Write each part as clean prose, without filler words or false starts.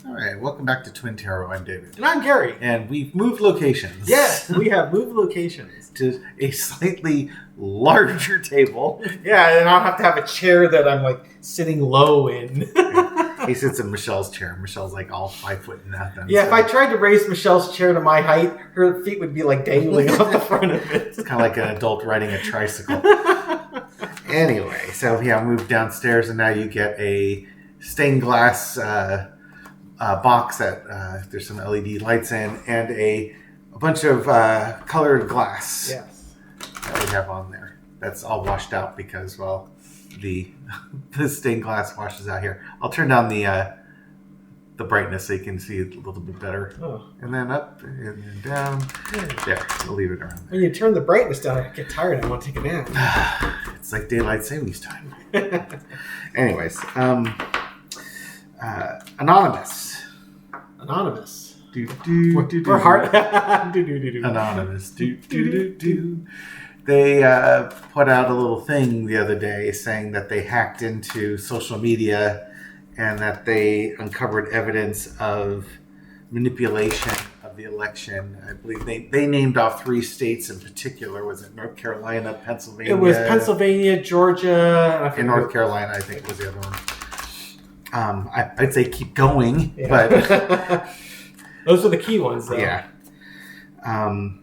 All right, welcome back to Twin Tarot. I'm David. And I'm Gary. And we've moved locations. Yes, we have moved locations. To a slightly larger table. Yeah, and I'll have to have a chair that I'm like sitting low in. He sits in Michelle's chair. Michelle's like all 5 foot nothing. Yeah, so. If I tried to raise Michelle's chair to my height, her feet would be like dangling off the front of it. It's kind of like an adult riding a tricycle. Anyway, so yeah, I moved downstairs and now you get a stained glass box that there's some LED lights in and a bunch of colored glass. Yes. That we have on there. That's all washed out because, well, the stained glass washes out here. I'll turn down the brightness so you can see it a little bit better. Oh. And then up and then down. There, we'll leave it around there. When you turn the brightness down, I get tired. I want to take a nap. It's like daylight savings time. Anyways, Anonymous. We're hard. Anonymous. They put out a little thing the other day saying that they hacked into social media and that they uncovered evidence of manipulation of the election. I believe they named off 3 states in particular. Was it North Carolina, Pennsylvania? It was Pennsylvania, Georgia. And North Carolina, I think, was the other one. I'd say keep going, but... Those are the key ones, though. Yeah. And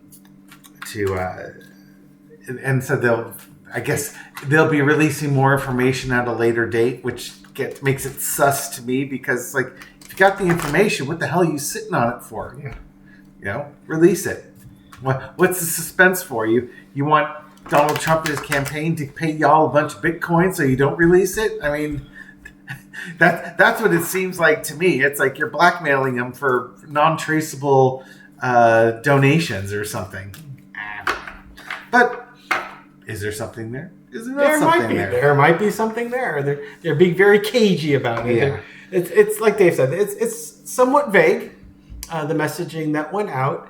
so I guess they'll be releasing more information at a later date, which makes it sus to me because, like, if you got the information, what the hell are you sitting on it for? Yeah. You know, release it. What's the suspense for? You want Donald Trump and his campaign to pay y'all a bunch of Bitcoin so you don't release it? I mean, that's what it seems like to me. It's like you're blackmailing them for non-traceable donations or something. But is there something there? Is there not something there? There might be something there. They're being very cagey about it. Yeah. It's like Dave said. It's somewhat vague. The messaging that went out.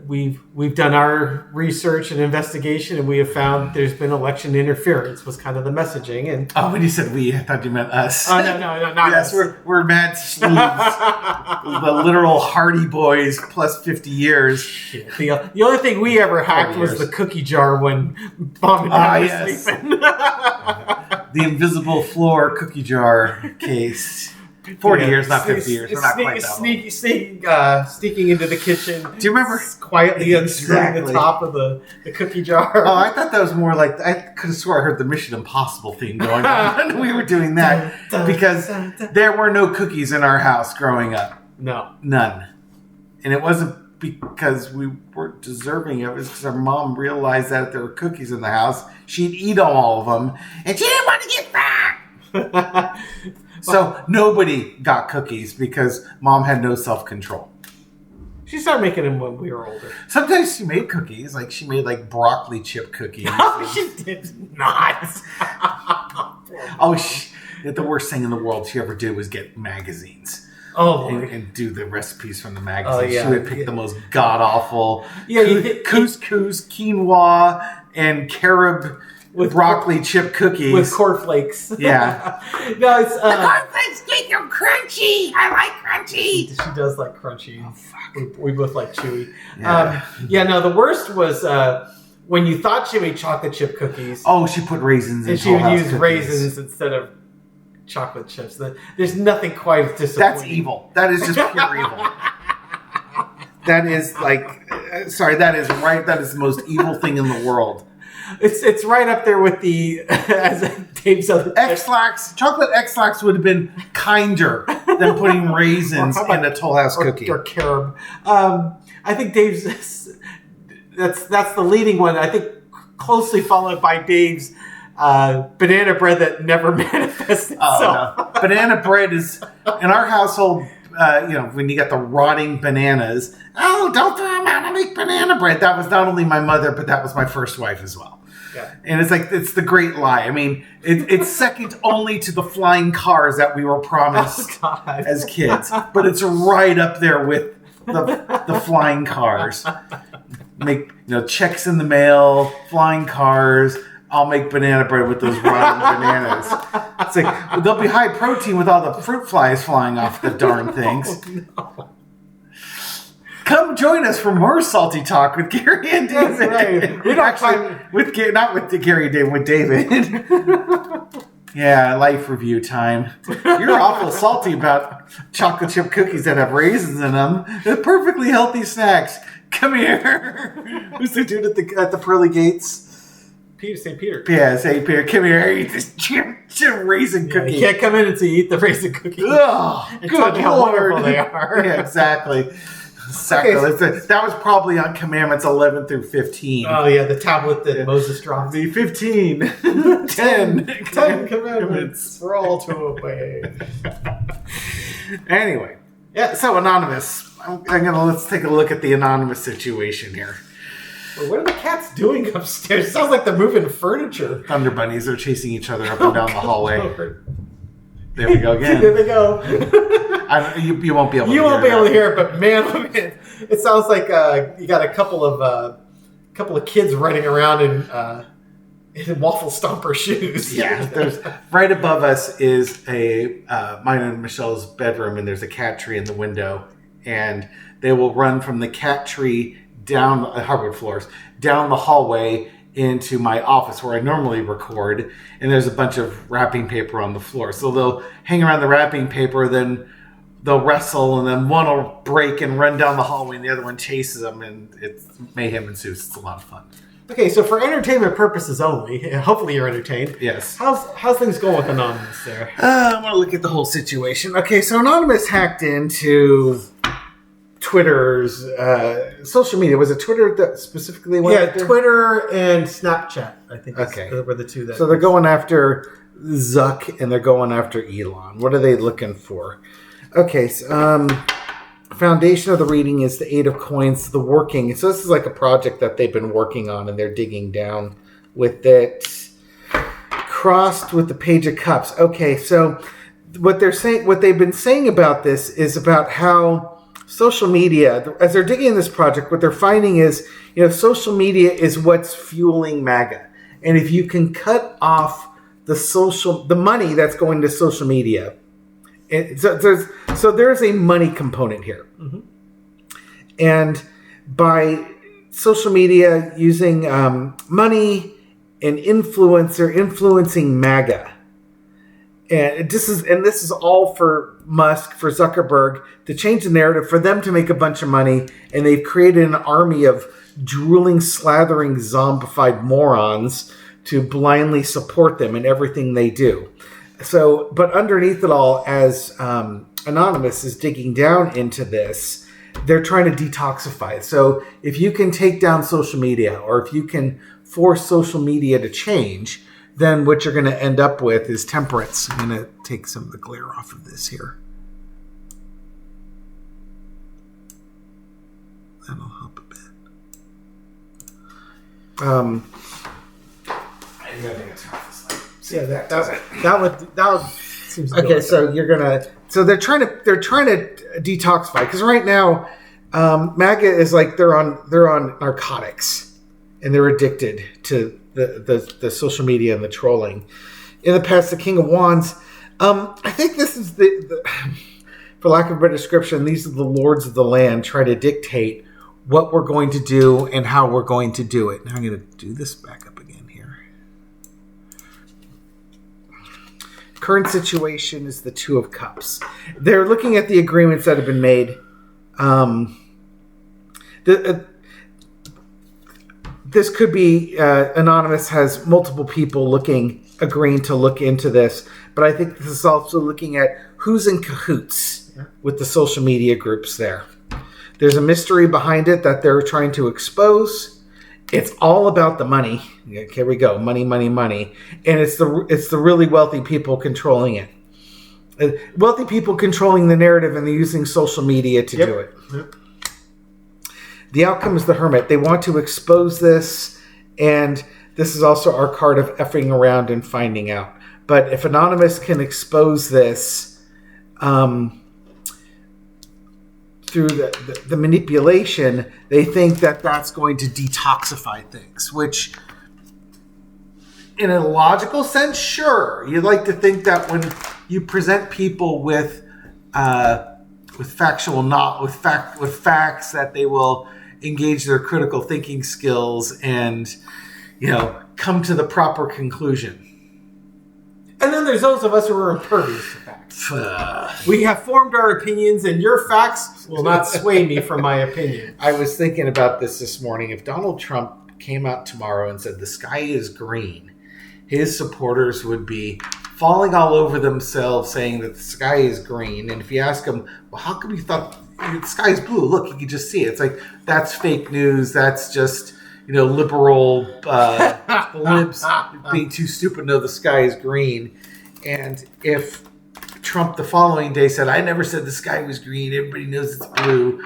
We've done our research and investigation, and we have found there's been election interference. Was kind of the messaging. And when you said we, I thought you meant us. Oh no, not yes, us. We're mad Steves, the literal Hardy Boys plus 50 years. The only thing we ever hacked was the cookie jar when Mom and Dad were sleeping. The invisible floor cookie jar case. 40 years, not 50 years. We're not quite that old. Sneaking into the kitchen. Do you remember? Quietly unscrewing the top of the cookie jar. Oh, I thought that was more like, I could have swore I heard the Mission Impossible theme going on when we were doing that. Because there were no cookies in our house growing up. No. None. And it wasn't because we weren't deserving of it. It's because our mom realized that if there were cookies in the house, she'd eat all of them. And she didn't want to get back. So nobody got cookies because Mom had no self-control. She started making them when we were older. Sometimes she made cookies. Like she made like broccoli chip cookies. No, she did not. The worst thing in the world she ever did was get magazines. Oh, and do the recipes from the magazine. Yeah. She would pick the most god-awful couscous, quinoa, and carob with broccoli chip cookies. With cornflakes. Yeah. No, it's... the cornflakes make them crunchy. I like crunchy. She does like crunchy. Oh, fuck. We both like chewy. Yeah. The worst was when you thought she made chocolate chip cookies. Oh, she put raisins in. And she would use raisins instead of chocolate chips. There's nothing quite as disappointing. That's evil. That is just pure evil. That is that is right. That is the most evil thing in the world. It's right up there with the as Dave's other X-Lax. Chocolate X-Lax would have been kinder than putting raisins in a Toll House cookie or carob. I think Dave's that's the leading one. I think closely followed by Dave's banana bread that never manifests itself. Oh, no. Banana bread is in our household. When you got the rotting bananas. Oh, don't throw them out. I make banana bread. That was not only my mother, but that was my first wife as well. Yeah. And it's the great lie. I mean, it's second only to the flying cars that we were promised as kids. But it's right up there with the flying cars. Make checks in the mail, flying cars, I'll make banana bread with those rotten bananas. It's like, they'll be high protein with all the fruit flies flying off the darn things. Oh, no. Come join us for more Salty Talk with Gary and David. That's right. Not with Gary and David, with David. Yeah, life review time. You're awful salty about chocolate chip cookies that have raisins in them. They're perfectly healthy snacks. Come here. Who's the dude at the pearly gates? St. Peter. Yeah, St. Peter. Come here. Eat this raisin cookie. You can't come in until you eat the raisin cookie. Oh, and good tell me how Lord. wonderful they are. Yeah, exactly. Sacrilege. That was probably on Commandments 11 through 15. Oh, yeah, the tablet that Moses dropped. The 15. 10 commandments for all to obey. Anyway, yeah. So Anonymous, let's take a look at the Anonymous situation here. Well, what are the cats doing upstairs? It sounds like they're moving furniture. Thunder bunnies are chasing each other up and down the hallway. There we go again. There they go. You won't be able. You won't be able to hear it, but man, it sounds like you got a couple of kids running around in waffle stomper shoes. Yeah, there's right above us is mine and Michelle's bedroom, and there's a cat tree in the window, and they will run from the cat tree down hardwood floors down the hallway into my office where I normally record, and there's a bunch of wrapping paper on the floor. So they'll hang around the wrapping paper, then they'll wrestle, and then one will break and run down the hallway, and the other one chases them, and it's mayhem ensues. It's a lot of fun. Okay, so for entertainment purposes only, hopefully you're entertained. Yes. How's things going with Anonymous there? I want to look at the whole situation. Okay, so Anonymous hacked into Twitter's social media. Was it Twitter that specifically went after? Twitter and Snapchat, I think were the two. So they're going after Zuck and they're going after Elon. What are they looking for? Okay, so, foundation of the reading is the Eight of Coins, the working. So this is like a project that they've been working on and they're digging down with it. Crossed with the Page of Cups. Okay, so what they've been saying about this is about how social media, as they're digging in this project, what they're finding is, social media is what's fueling MAGA. And if you can cut off the money that's going to social media, so there's a money component here. Mm-hmm. And by social media using money and influencing MAGA, and this is all for Musk, for Zuckerberg, to change the narrative, for them to make a bunch of money, and they've created an army of drooling, slathering, zombified morons to blindly support them in everything they do. So, but underneath it all, as Anonymous is digging down into this, they're trying to detoxify it. So if you can take down social media, or if you can force social media to change, then what you're going to end up with is temperance. I'm going to take some of the glare off of this here. That'll help a bit. I think it's half this light. Yeah, that would seems okay. Good. So they're trying to detoxify, because right now MAGA is like they're on narcotics, and they're addicted to the social media and the trolling. In the past, the King of Wands, I think this is the for lack of a better description, these are the lords of the land try to dictate what we're going to do and how we're going to do it. Now I'm going to do this back up again here. Current situation is the Two of Cups. They're looking at the agreements that have been made. This could be Anonymous has multiple people agreeing to look into this, but I think this is also looking at who's in cahoots with the social media groups there. There's a mystery behind it that they're trying to expose. It's all about the money. Here we go, money, money, money, and it's the really wealthy people controlling it. Wealthy people controlling the narrative, and they're using social media to do it. Yep. The outcome is the Hermit. They want to expose this, and this is also our card of effing around and finding out. But if Anonymous can expose this through the manipulation, they think that that's going to detoxify things, which in a logical sense, sure. You'd like to think that when you present people with factual with facts, that they will engage their critical thinking skills and come to the proper conclusion. And then there's those of us who are impervious to facts. We have formed our opinions, and your facts will not sway me from my opinion. I was thinking about this morning. If Donald Trump came out tomorrow and said the sky is green, his supporters would be falling all over themselves saying that the sky is green. And if you ask them, well, how come you thought the sky is blue? Look, you can just see it. It's like, that's fake news. That's just, liberal libs being too stupid to know the sky is green. And if Trump the following day said, I never said the sky was green, everybody knows it's blue,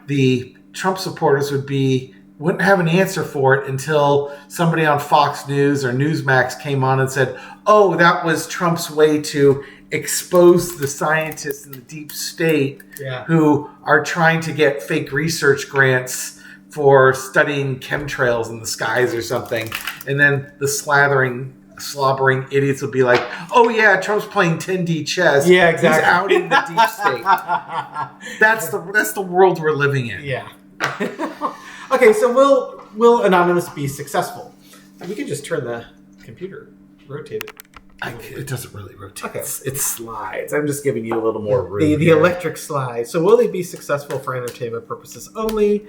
the Trump supporters wouldn't have an answer for it until somebody on Fox News or Newsmax came on and said, oh, that was Trump's way to expose the scientists in the deep state who are trying to get fake research grants for studying chemtrails in the skies or something. And then the slobbering idiots will be like, oh yeah, Trump's playing 10D chess. Yeah, exactly. He's outing the deep state. That's the world we're living in. Yeah. Okay, so will Anonymous be successful? We can just turn the computer, rotate it. It doesn't really rotate. Okay. It slides. I'm just giving you a little more room. The electric slide. So will they be successful for entertainment purposes only?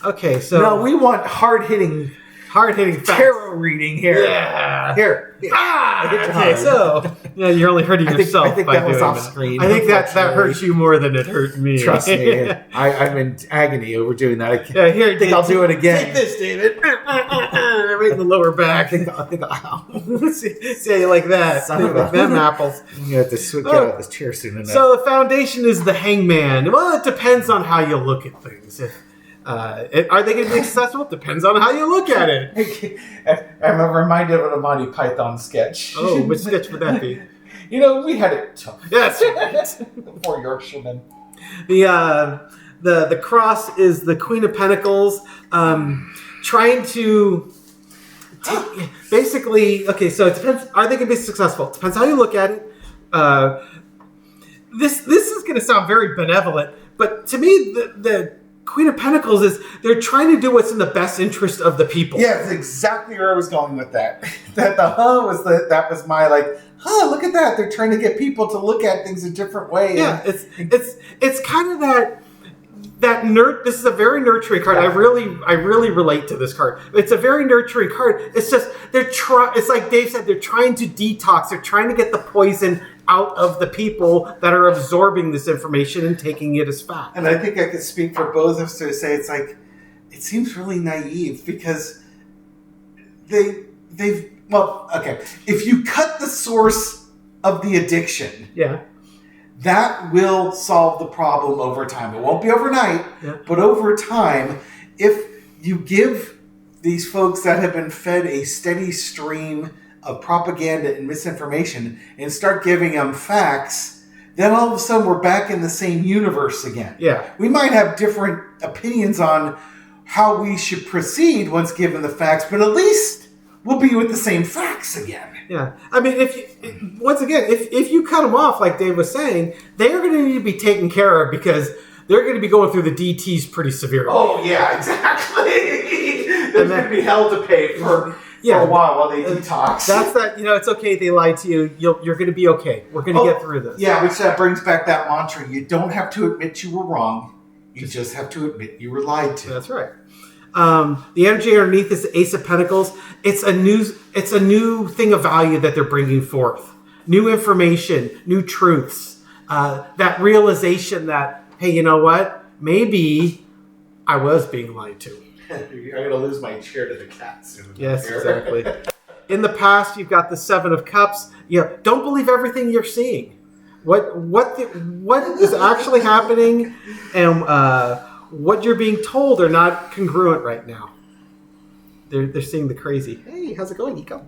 Okay, so... No, we want hard-hitting facts. Tarot reading here. Yeah. Here. Okay, so you're only hurting yourself. I think by that was doing off that. screen. I think that hurts you more than it hurt me. Trust me. I'm in agony over doing that. Here, I think I'll do it again. Take this, David. Right in the lower back. I think I'll see how you like that. Like them apples. You have to get out of this chair soon enough. So the foundation is the hangman. Well, it depends on how you look at things. Are they going to be successful? Depends on how you look at it. I'm reminded of a Monty Python sketch. Oh, which sketch would that be? We had it tough. That's right. Poor Yorkshireman. The cross is the Queen of Pentacles, trying to basically. Okay, so it depends. Are they going to be successful? It depends how you look at it. This is going to sound very benevolent, but to me, the Queen of Pentacles is they're trying to do what's in the best interest of the people. Yeah, that's exactly where I was going with that. That was my look at that. They're trying to get people to look at things a different way. Yeah, it's kind of that nerd. This is a very nurturing card. Yeah. I really relate to this card. It's a very nurturing card. It's just it's like Dave said, they're trying to detox. They're trying to get the poison out of the people that are absorbing this information and taking it as fact. And I think I could speak for both of us to say it seems really naive because if you cut the source of the addiction, that will solve the problem over time. It won't be overnight, but over time, if you give these folks that have been fed a steady stream of propaganda and misinformation and start giving them facts, then all of a sudden we're back in the same universe again. Yeah. We might have different opinions on how we should proceed once given the facts, but at least we'll be with the same facts again. Yeah. I mean, if you cut them off, like Dave was saying, they are going to need to be taken care of because they're going to be going through the DTs pretty severely. Oh, yeah, exactly. There's going to be hell to pay for a while they detox. That's that. It's okay. They lied to you. You're going to be okay. We're going to get through this. Yeah, which brings back that mantra. You don't have to admit you were wrong. You just have to admit you were lied to. That's right. The energy underneath is the Ace of Pentacles. It's a new thing of value that they're bringing forth. New information, new truths. That realization that, hey, you know what? Maybe I was being lied to. I'm going to lose my chair to the cat soon. Yes, exactly. In the past, you've got the Seven of Cups. Don't believe everything you're seeing. What is actually happening and what you're being told are not congruent right now. They're seeing the crazy. Hey, how's it going, Nico?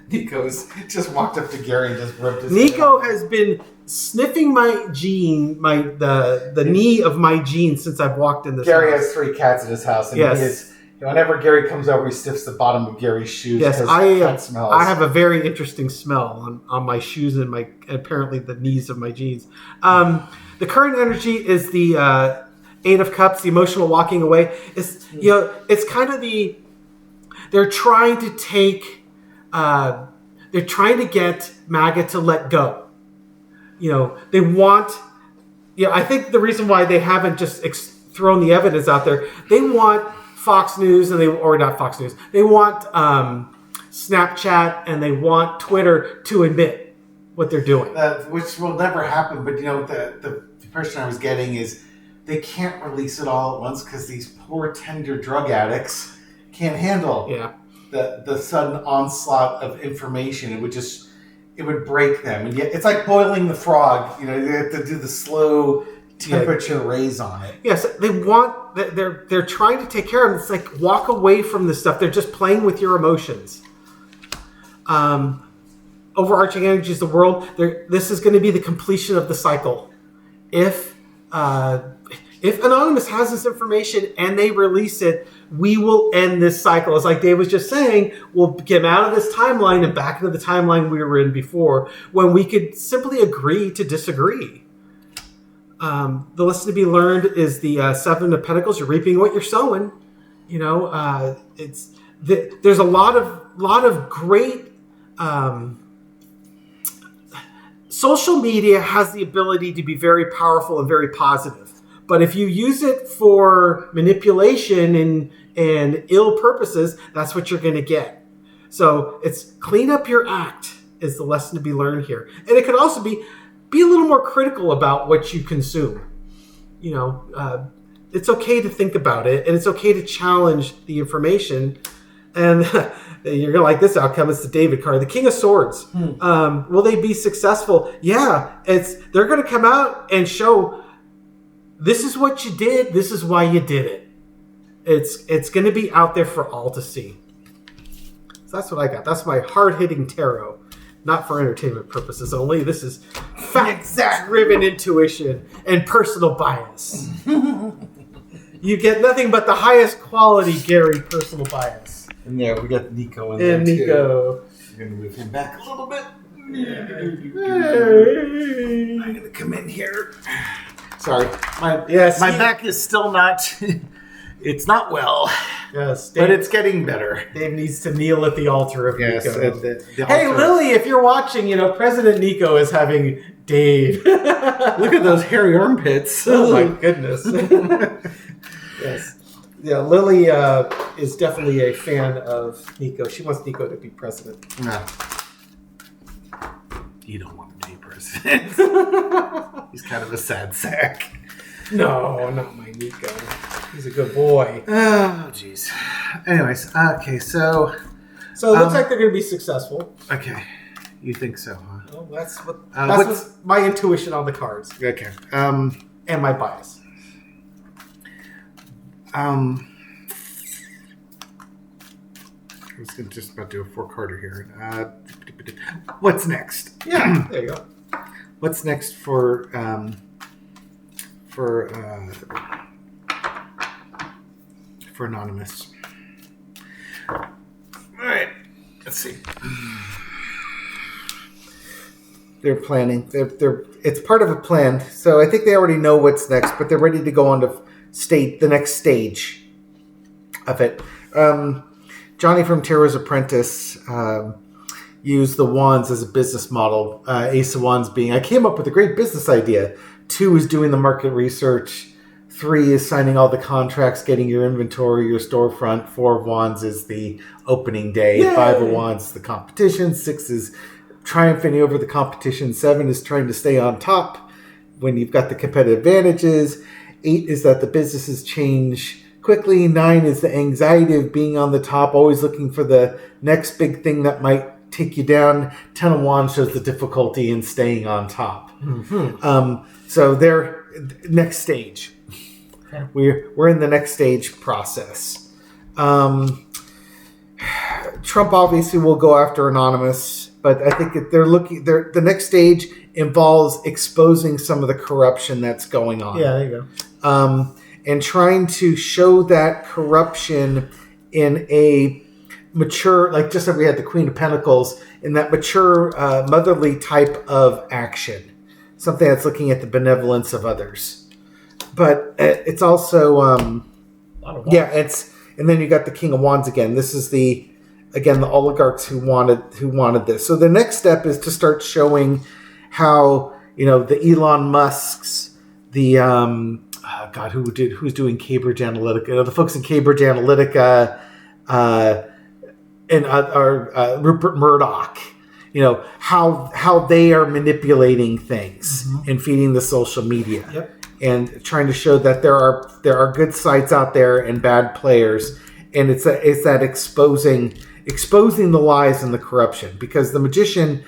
Nico's just walked up to Gary and just rubbed his Nico has been sniffing my jean, the knee of my jean since I've walked in this Gary house. has 3 cats in his house, and Whenever Gary comes over, he sniffs the bottom of Gary's shoes. Yes, that smells. I have a very interesting smell on my shoes and apparently the knees of my jeans. The current energy is the Eight of Cups, the emotional walking away. It's kind of they're trying to take, they're trying to get MAGA to let go. They want, I think the reason why they haven't just thrown the evidence out there, they want Fox News or not Fox News. They want Snapchat and they want Twitter to admit what they're doing, which will never happen. But the impression I was getting is they can't release it all at once because these poor tender drug addicts can't handle the sudden onslaught of information. It would break them, and yet it's like boiling the frog. You have to do the slow temperature raise on it. Yes, they're trying to take care of it. It's like walk away from this stuff. They're just playing with your emotions. Overarching energy is the world. This is going to be the completion of the cycle. If Anonymous has this information and they release it, we will end this cycle. It's like Dave was just saying, we'll get out of this timeline and back into the timeline we were in before, when we could simply agree to disagree. The lesson to be learned is the Seven of Pentacles. You're reaping what you're sowing. There's a lot of great. Social media has the ability to be very powerful and very positive, but if you use it for manipulation and ill purposes, that's what you're going to get. So it's clean up your act is the lesson to be learned here, and it could also be a little more critical about what you consume. It's okay to think about it, and it's okay to challenge the information. And you're gonna like this outcome. It's the David card, the King of Swords. Will they be successful? Yeah, they're gonna come out and show this is what you did. This is why you did it. It's gonna be out there for all to see. So that's what I got. That's my hard-hitting tarot. Not for entertainment purposes only. This is fact-driven intuition and personal bias. You get nothing but the highest quality Gary personal bias. And there, we got Nico in there, and Nico. Too. We're going to move him back a little bit. I'm going to come in here. Sorry. My back is still not... It's not well. Yes, Dave, but it's getting better. Dave needs to kneel at the altar of Nico. Hey, Lily, if you're watching, President Nico is having Dave. Look at those hairy armpits. Oh, my goodness. Yes. Yeah, Lily is definitely a fan of Nico. She wants Nico to be president. No. You don't want him to be president. He's kind of a sad sack. No, not my Nico. He's a good boy. Oh, jeez. Anyways, okay, so it looks like they're going to be successful. Okay, you think so, huh? Well, that's what's my intuition on the cards. Okay. And my bias. I was just about to do a four-carder here. What's next? Yeah, there you go. What's next for Anonymous? All right, let's see. They're planning. It's part of a plan. So I think they already know what's next, but they're ready to go on to the next stage of it. Johnny from Tarot's Apprentice used the wands as a business model. Ace of Wands being, I came up with a great business idea. 2 is doing the market research. 3 is signing all the contracts, getting your inventory, your storefront. 4 of Wands is the opening day. Yay! 5 of Wands is the competition. 6 is triumphing over the competition. 7 is trying to stay on top when you've got the competitive advantages. 8 is that the businesses change quickly. 9 is the anxiety of being on the top, always looking for the next big thing that might take you down. 10 of Wands shows the difficulty in staying on top. Mm-hmm. So they're next stage. Okay. We're in the next stage process. Trump obviously will go after Anonymous, but I think they're the next stage involves exposing some of the corruption that's going on. Yeah, there you go. And trying to show that corruption in a mature, like just like we had the Queen of Pentacles, in that mature, motherly type of action. Something that's looking at the benevolence of others. But it's also, and then you got the King of Wands again. This is the oligarchs who wanted this. So the next step is to start showing how, the Elon Musks, the who's doing Cambridge Analytica, the folks in Cambridge Analytica, and Rupert Murdoch, how they are manipulating things and feeding the social media, and trying to show that there are good sites out there and bad players, and it's that exposing the lies and the corruption, because the magician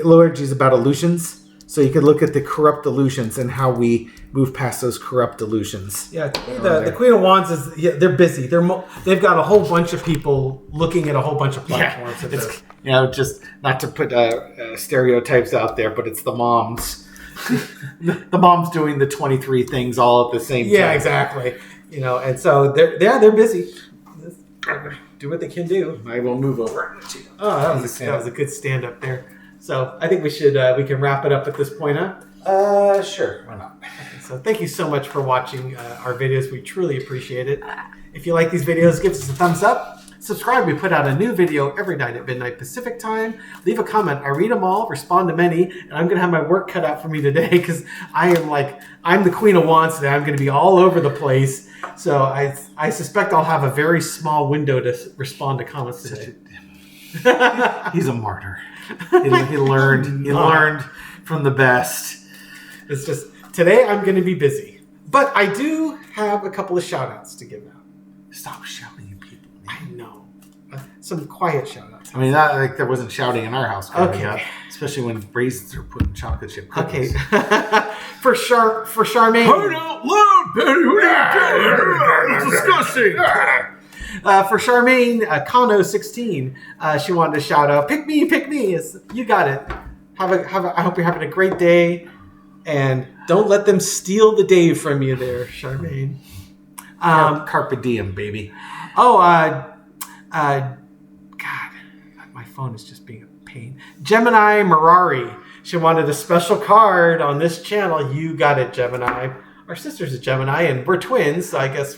low energy is about illusions. So you could look at the corrupt illusions and how we move past those corrupt illusions. Yeah, the Queen of Wands they're busy. They've got a whole bunch of people looking at a whole bunch of platforms. Just not to put stereotypes out there, but it's the moms. The moms doing the 23 things all at the same time. Yeah, exactly. And so they're busy. Do what they can do. I will move over. Oh, that was a good stand up there. So I think we can wrap it up at this point, huh? Sure. Why not? Okay, so thank you so much for watching our videos. We truly appreciate it. If you like these videos, give us a thumbs up. Subscribe. We put out a new video every night at midnight Pacific time. Leave a comment. I read them all, respond to many, and I'm going to have my work cut out for me today because I'm the Queen of Wands today. I'm going to be all over the place. So I suspect I'll have a very small window to respond to comments today. He's a martyr. He learned from the best. It's just, today I'm going to be busy. But I do have a couple of shout-outs to give out. Stop shouting at people. I know. Some quiet shout-outs. I mean, not like there wasn't shouting in our house. Okay. Up, especially when raisins are put in chocolate chip cookies. Okay. for Charmaine. Turn out loud, Betty. What are you doing? It's disgusting. For Charmaine Kano16, she wanted to shout out, "Pick me, pick me!" You got it. I hope you're having a great day, and don't let them steal the day from you, there, Charmaine. Carpe diem, baby. God, my phone is just being a pain. Gemini Mirari, she wanted a special card on this channel. You got it, Gemini. Our sister's a Gemini, and we're twins, so I guess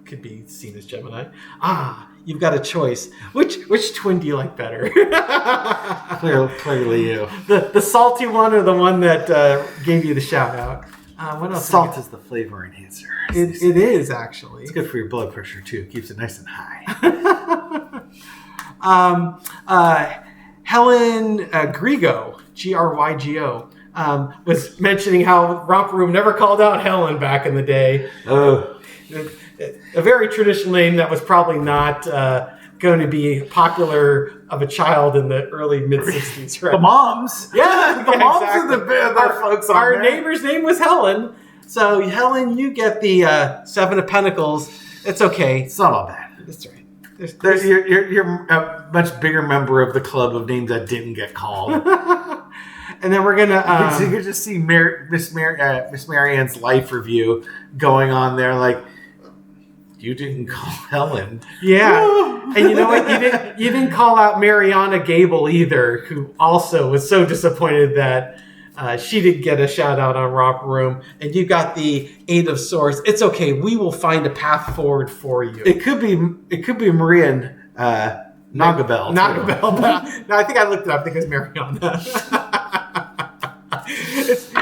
could be seen as Gemini. You've got a choice. Which twin do you like better? Clearly you. The salty one or the one that gave you the shout out? What else? Salt is the flavor enhancer. It is, actually. It's good for your blood pressure too. It keeps it nice and high. Helen Grigo, Grygo, was mentioning how Romper Room never called out Helen back in the day. Oh. A very traditional name that was probably not going to be popular of a child in the early mid-60s, right? The moms. Yeah, the moms exactly. are the folks on Our there. neighbor's name was Helen. So, Helen, you get the Seven of Pentacles. It's okay. It's not all bad. That's right. You're a much bigger member of the club of names that didn't get called. And then we're gonna. So you could just see Miss Marianne's life review going on there, like, you didn't call Helen. Yeah, and you know what? You didn't call out Mariana Gable either, who also was so disappointed that she didn't get a shout out on Romper Room. And you got the Eight of Swords. It's okay. We will find a path forward for you. It could be Maria Nagabel. Nagabel. No, I think I looked it up. I think it was Mariana.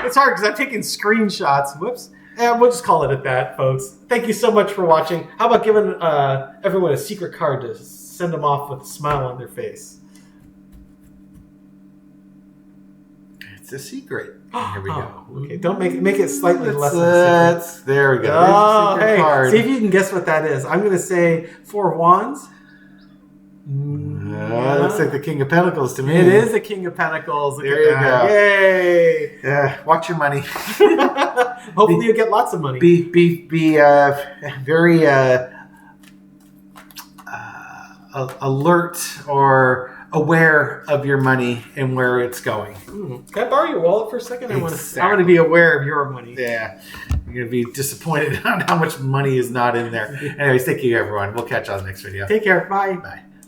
It's hard because I'm taking screenshots. Whoops. And we'll just call it at that, folks. Thank you so much for watching. How about giving everyone a secret card to send them off with a smile on their face? It's a secret. Here we go. Okay, don't make it slightly less than a secret. There we go. Oh, There's a secret card. See if you can guess what that is. I'm going to say Four of Wands. Looks like the King of Pentacles to me. It is the King of Pentacles. Look There at you that. go. Yay! Yeah, watch your money. Hopefully you get lots of money. Be very alert or aware of your money and where it's going. Can I borrow your wallet for a second? I want Exactly. to be aware of your money. Yeah. You're going to be disappointed on how much money is not in there. Anyways, thank you, everyone. We'll catch you on the next video. Take care. Bye. Bye.